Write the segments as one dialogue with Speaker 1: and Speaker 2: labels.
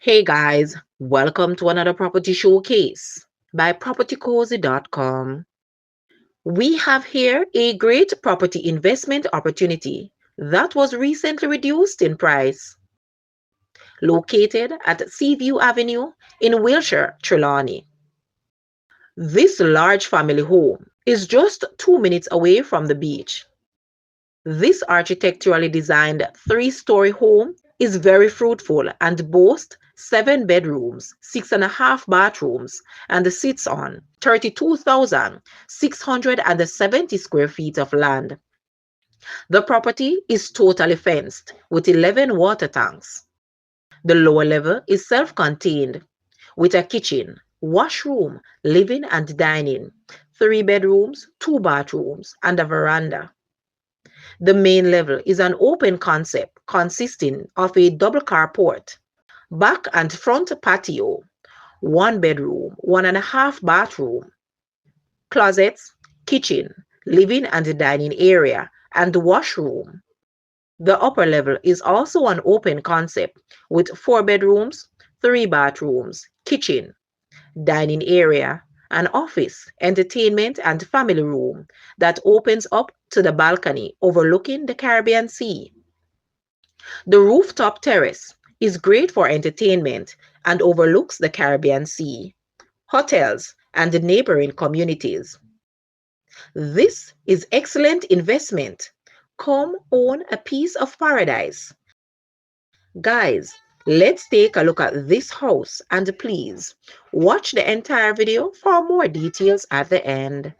Speaker 1: Hey guys, welcome to another property showcase by propertycozy.com. We have here a great property investment opportunity that was recently reduced in price, located at Seaview Avenue in Wiltshire, Trelawny. This large family home is just 2 minutes away from the beach. This architecturally designed three-story home is very fruitful and boasts 7 bedrooms, 6.5 bathrooms, and sits on 32,670 square feet of land. The property is totally fenced with 11 water tanks. The lower level is self-contained with a kitchen, washroom, living and dining, 3 bedrooms, 2 bathrooms, and a veranda. The main level is an open concept consisting of a double carport, back and front patio, 1 bedroom, 1.5 bathroom, closets, kitchen, living and dining area, and washroom. The upper level is also an open concept with 4 bedrooms, 3 bathrooms, kitchen, dining area, an office, entertainment, and family room that opens up to the balcony overlooking the Caribbean Sea. The rooftop terrace is great for entertainment and overlooks the Caribbean Sea, hotels, and the neighboring communities. This is excellent investment. Come own a piece of paradise. Guys, let's take a look at this house and please watch the entire video for more details at the end.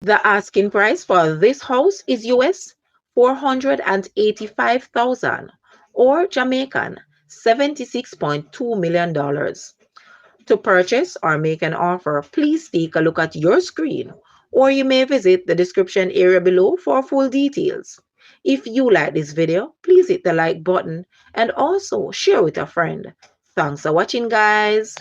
Speaker 1: The asking price for this house is US 485,000 or Jamaican $76.2 million. To purchase or make an offer, please take a look at your screen or you may visit the description area below for full details. If you like this video, please hit the like button and also share with a friend. Thanks for watching, guys.